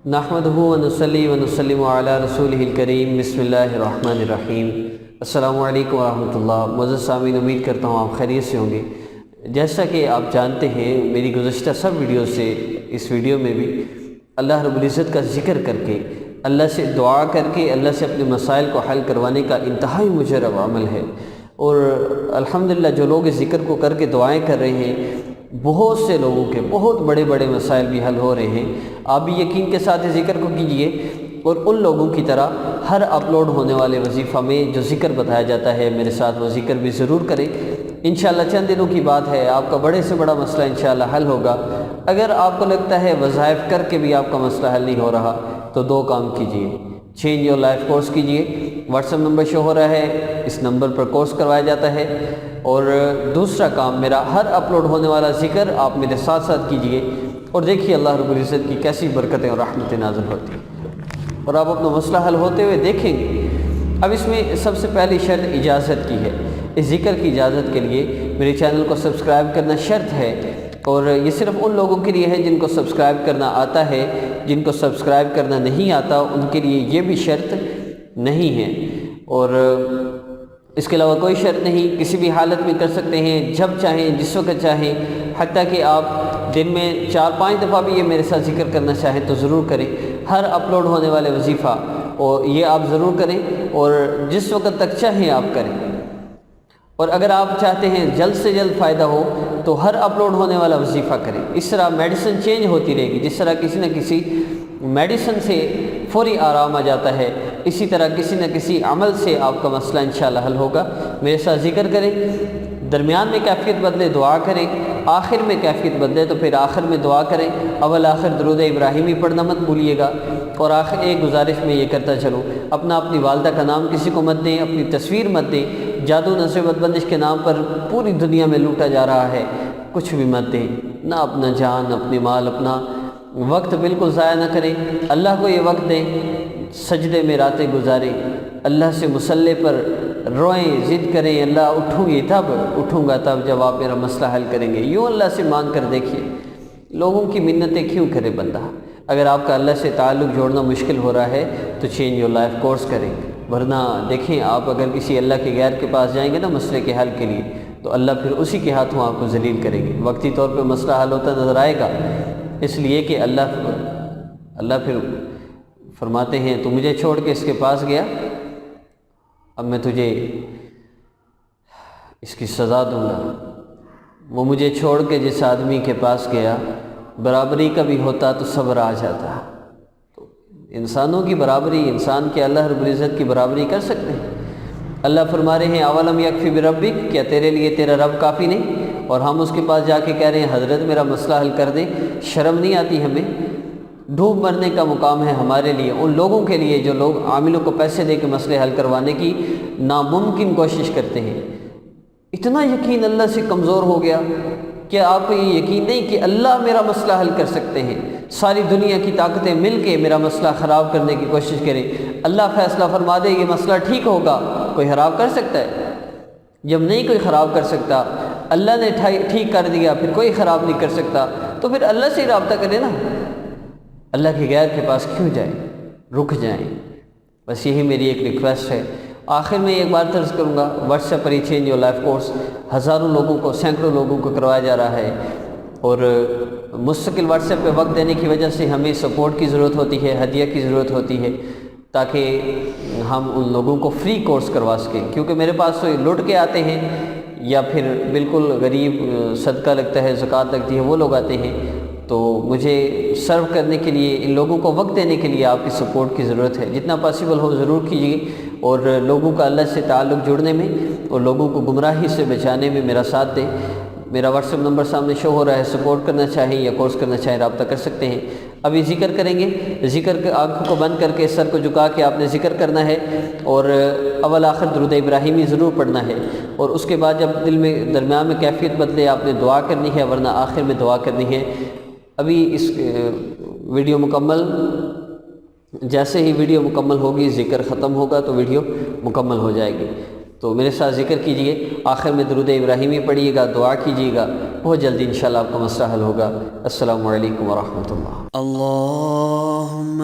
नहमदुहु व नुसल्ली व नुसल्लिमु अला रसूलिहिल करीम बिस्मिल्लाहिर्रहमानिर्रहीम। अस्सलामु अलैकुम व रहमतुल्लाह। मुअज़्ज़ज़ सामीन, उम्मीद करता हूँ आप खैरियत से होंगे। जैसा कि आप जानते हैं, मेरी गुज़श्ता सब वीडियो से इस वीडियो में भी अल्लाह रब्बुल इज़्ज़त का ज़िक्र करके, अल्लाह से दुआ करके, अल्लाह से अपने मसाइल को हल करवाने का इंतहाई मुजरब अमल है। और अल्हम्दुलिल्लाह जो लोग इस ज़िक्र को करके दुआएँ कर रहे हैं, बहुत से लोगों के बहुत बड़े बड़े मसाइल भी हल हो रहे हैं। आप भी यकीन के साथ इस ज़िक्र को कीजिए और उन लोगों की तरह हर अपलोड होने वाले वजीफ़ा में जो ज़िक्र बताया जाता है, मेरे साथ वो ज़िक्र भी ज़रूर करें। इंशाअल्लाह चंद दिनों की बात है, आपका बड़े से बड़ा मसला इंशाअल्लाह हल होगा। अगर आपको लगता है वज़ाइफ करके भी आपका मसला हल नहीं हो रहा, तो दो काम कीजिए। चेंज योर लाइफ कोर्स कीजिए, व्हाट्सएप नंबर शो हो रहा है, इस नंबर पर कोर्स करवाया जाता है। और दूसरा काम, मेरा हर अपलोड होने वाला ज़िक्र आप मेरे साथ साथ कीजिए और देखिए अल्लाह रब्बुल इज़्ज़त की कैसी बरकतें और रहमतें नाज़िल होती हैं और आप अपना मसला हल होते हुए देखेंगे। अब इसमें सबसे पहली शर्त इजाज़त की है। इस ज़िक्र की इजाज़त के लिए मेरे चैनल को सब्सक्राइब करना शर्त है, और ये सिर्फ़ उन लोगों के लिए है जिनको सब्सक्राइब करना आता है। जिनको सब्सक्राइब करना नहीं आता उनके लिए ये भी शर्त नहीं है, और इसके अलावा कोई शर्त नहीं। किसी भी हालत में कर सकते हैं, जब चाहें, जिस वक्त चाहें। हत्ता कि आप दिन में 4-5 दफ़ा भी ये मेरे साथ ज़िक्र करना चाहें तो ज़रूर करें। हर अपलोड होने वाले वजीफ़ा और ये आप ज़रूर करें, और जिस वक्त तक चाहें आप करें। और अगर आप चाहते हैं जल्द से जल्द फ़ायदा हो तो हर अपलोड होने वाला वजीफ़ा करें। इस तरह मेडिसिन चेंज होती रहेगी। जिस तरह किसी न किसी मेडिसिन से फ़ौरी आराम आ जाता है, इसी तरह किसी न किसी अमल से आपका मसला इंशाअल्लाह हल होगा। मेरे साथ ज़िक्र करें, दरमियान में कैफियत बदले दुआ करें, आखिर में कैफियत बदले तो फिर आखिर में दुआ करें। अव्वल आखिर दुरूद इब्राहिमी पढ़ना मत भूलिएगा। और आखिर एक गुजारिश में ये करता चलूँ, अपनी वालदा का नाम किसी को मत दें, अपनी तस्वीर मत दें। जादू नस्ब बंदिश के नाम पर पूरी दुनिया में लूटा जा रहा है, कुछ भी मत दें। ना अपना जान, अपने माल, अपना वक्त बिल्कुल ज़ाया ना करें। अल्लाह को ये वक्त दें, सजदे में रातें गुजारें, अल्लाह से मुसल्ले पर रोएं, ज़िद करें, अल्लाह उठूँगी तब, उठूँगा तब जब आप मेरा मसला हल करेंगे। यूँ अल्लाह से मांग कर देखिए। लोगों की मिन्नतें क्यों करे बंदा? अगर आपका अल्लाह से ताल्लुक़ जोड़ना मुश्किल हो रहा है तो चेंज योर लाइफ कोर्स करें। वरना देखें, आप अगर किसी अल्लाह के गैर के पास जाएंगे ना मसले के हल के लिए, तो अल्लाह फिर उसी के हाथों आपको जलील करेंगे। वक्ती तौर पे मसला हल होता नज़र आएगा, इसलिए कि अल्लाह फिर फरमाते हैं, तू मुझे छोड़ के इसके पास गया, अब मैं तुझे इसकी सज़ा दूंगा। वो मुझे छोड़ के जिस आदमी के पास गया, बराबरी का भी होता तो सब्र आ जाता। तो इंसानों की बराबरी, इंसान के अल्लाह रब्बुल इज़्ज़त की बराबरी कर सकते हैं। अल्लाह फरमा रहे हैं, अवलम यकफ़ी बिरब्बिक, क्या तेरे लिए तेरा रब काफ़ी नहीं? और हम उसके पास जाके कह रहे हैं, हज़रत मेरा मसला हल कर दे। शर्म नहीं आती हमें? डूब मरने का मुकाम है हमारे लिए, उन लोगों के लिए जो लोग आमिलों को पैसे दे के मसले हल करवाने की नामुमकिन कोशिश करते हैं। इतना यकीन अल्लाह से कमज़ोर हो गया कि आपको ये यकीन नहीं कि अल्लाह मेरा मसला हल कर सकते हैं। सारी दुनिया की ताकतें मिल के मेरा मसला ख़राब करने की कोशिश करें, अल्लाह फ़ैसला फरमा दे ये मसला ठीक होगा। कोई ख़राब कर सकता है? जब नहीं कोई ख़राब कर सकता, अल्लाह ने ठीक कर दिया, फिर कोई ख़राब नहीं कर सकता, तो फिर अल्लाह से ही रब्ता करें ना। अल्लाह के गैर के पास क्यों जाए? रुक जाएं। बस यही मेरी एक रिक्वेस्ट है। आखिर में एक बार तर्ज करूँगा, व्हाट्सएप पर ही चेंज योर लाइफ कोर्स हज़ारों लोगों को, सैकड़ों लोगों को करवाया जा रहा है, और मुस्तकिल व्हाट्सएप पे वक्त देने की वजह से हमें सपोर्ट की ज़रूरत होती है, हदिया की ज़रूरत होती है, ताकि हम उन लोगों को फ्री कोर्स करवा सकें। क्योंकि मेरे पास तो लुट के आते हैं, या फिर बिल्कुल गरीब, सदका लगता है, ज़कात लगती है, वो लोग आते हैं। तो मुझे सर्व करने के लिए, इन लोगों को वक्त देने के लिए आपकी सपोर्ट की ज़रूरत है। जितना पॉसिबल हो ज़रूर कीजिए, और लोगों का अल्लाह से ताल्लुक़ जुड़ने में और लोगों को गुमराही से बचाने में मेरा साथ दें। मेरा व्हाट्सएप नंबर सामने शो हो रहा है, सपोर्ट करना चाहें या कोर्स करना चाहें रब्ता कर सकते हैं। अभी ज़िक्र करेंगे। ज़िक्र आँखों को बंद करके, सर को झुका के आपने ज़िक्र करना है, और अव्वल आखिर दुरूद इब्राहिमी ज़रूर पढ़ना है। और उसके बाद जब दिल में दरमियान में कैफियत बदले, आपने दुआ करनी है, वरना आखिर में दुआ करनी है। अभी इस वीडियो मुकम्मल, जैसे ही वीडियो मुकम्मल होगी, ज़िक्र ख़त्म होगा तो वीडियो मुकम्मल हो जाएगी। तो मेरे साथ ज़िक्र कीजिए, आखिर में दुरूद इब्राहिमी पढ़िएगा, दुआ कीजिएगा, बहुत जल्दी इंशाअल्लाह आपका मसला हल होगा। अस्सलामु अलैकुम व रहमतुल्लाह। अल्लाहुम्मा